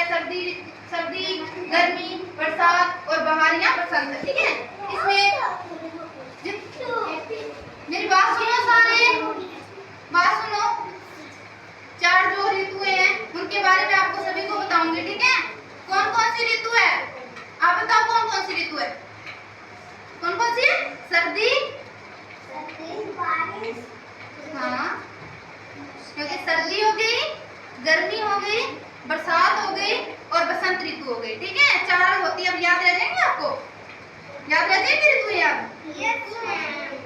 सर्दी, सर्दी, गर्मी, बरसात और बहार या बसंत। ठीक है, इसमें मेरी बात सुनो, सारे बात सुनो। 4 जो ऋतुएं हैं उनके बारे में आपको सभी को बताऊंगी। ठीक है, कौन कौन सी ऋतु है आप बताओ, कौन कौन सी ऋतु है? कौन कौन सी है? सर्दी, हाँ, क्योंकि सर्दी हो गई, गर्मी हो गई, बरसात हो गई और बसंत ऋतु हो गई। ठीक है, 4 होती है। अब याद रह जाएंगे आपको? याद रह जाएंगे ऋतु याद?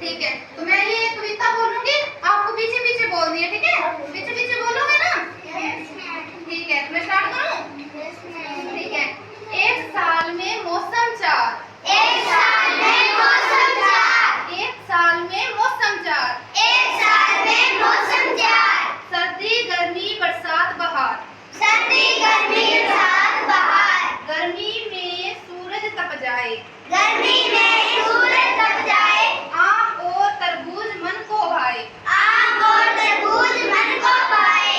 ठीक है, तो मैं ये कविता बोलूंगी, आपको पीछे पीछे बोलनी है। ठीक है, पीछे पीछे बोलोगे ना? ठीक है, तो मैं स्टार्ट करूं? ठीक है। एक साल में मौसम 4, एक साल में मौसम 4, एक साल में मौसम 4, एक साल में मौसम 4, सर्दी, गर्मी, बरसात, बहार। सर्दी, गर्मी, बरसात, बहार। गर्मी में सूरज तप जाए, गर्मी में सूरज तप जाए, आम और तरबूज मन को भाए, आम और तरबूज मन को भाए।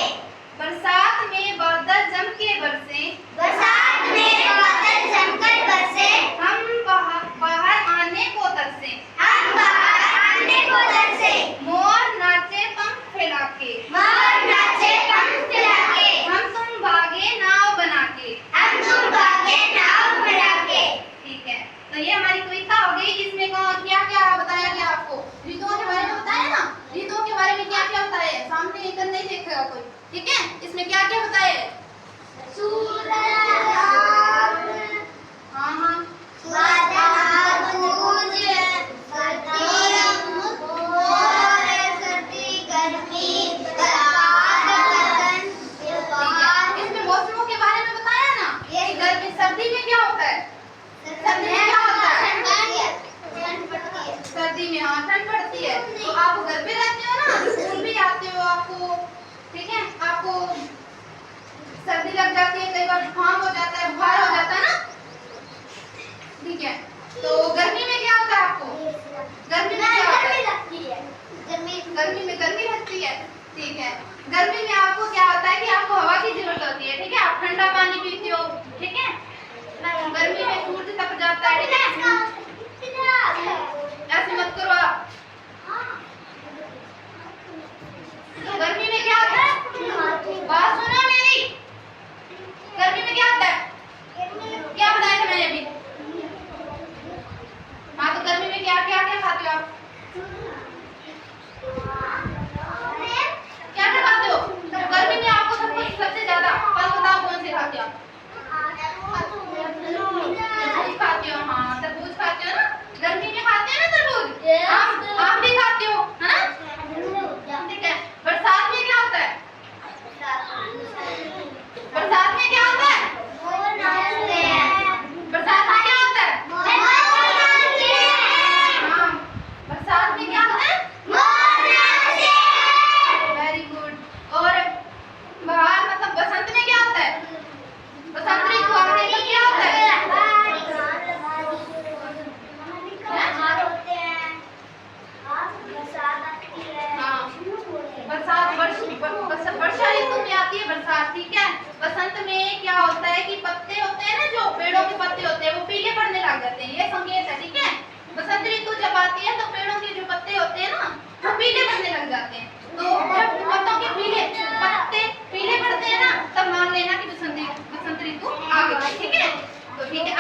बरसात में बादल जम के बरसे, बरसात में बादल जमकर बरसे, हम बाहर आने को तरसे, हम बाहर आने को तरसे। मोर नाचे पंख फैला के, मोर नाचे पंख फैला के, हम तुम भागे नाव बना के। हम तुम भागे नाव बना के। ठीक है, तो ये हमारी कविता हो गई। इसमें क्या क्या बताया गया आपको? ऋतुओं के बारे में बताया ना? ऋतुओं के बारे में क्या क्या बताया है? सामने इधर नहीं देखेगा कोई। ठीक है, इसमें क्या क्या बताया है? सूरज, हाँ हाँ, बादल, तरबूज, सर्दी, गर्मी, बरसात, बसंत, बहार। इसमें मौसमों के बारे में बताया ना? ये गर्मी, सर्दी में क्या होता है? सर्दी में क्या होता है? ठंड पड़ती है। सर्दी में हाँ ठंड पड़ती है। तो आप घर पे रहते हो ना, स्कूल भी आते हो आपको, ठीक है, आपको सर्दी लग जाती है, कई बार जुकाम हो जाता है, बुखार हो जाता है ना? ठीक है, तो गर्मी में क्या होता है आपको? गर्मी में क्या होता है? लगती है। गर्मी में गर्मी लगती है। ठीक है, गर्मी में आपको क्या होता है कि आपको हवा की जरूरत होती है। ठीक है, आप ठंडा पानी पीते हो। ठीक है, गर्मी में सूरज तप जाता है। ठीक है, ऐसे मत करो आप। गर्मी में क्या होता है? बात सुनो मेरी, गर्मी में क्या होता है? क्या बताया था मैंने अभी? हाँ, तो गर्मी में क्या क्या क्या खाते हो आप? क्या क्या खाते हो? गर्मी में आपको सबसे ज्यादा फल बताओ, कौन से खाते हो आप? तरबूज खाते हो, हाँ तरबूज खाते हो ना? गर्मी में खाते हैं ना तरबूज? आम भी खाते हो, है ना? ठीक है, बरसात में क्या होता है? बरसात में क्या होता है? बरसात में क्या होता है? हाँ, बरसात में क्या होता है? Very good. और बहार मतलब बसंत में क्या होता है? बसंत ऋतु आने में क्या होता है? हाँ, वर्षा ऋतु में आती है बरसात। ठीक है, बसंत में क्या होता है कि पत्ते होते हैं ना, जो पेड़ों के पत्ते होते हैं वो पीले पड़ने लग जाते हैं, ये संकेत है। ठीक है, बसंत ऋतु जब आती है तो पेड़ों के जो पत्ते होते हैं ना वो पीले पड़ने लग जाते हैं। तो जब पत्तों के पत्ते पीले पड़ते हैं ना, तब मान लेना कि बसंत ऋतु आ गई। ठीक है, तो ठीक है।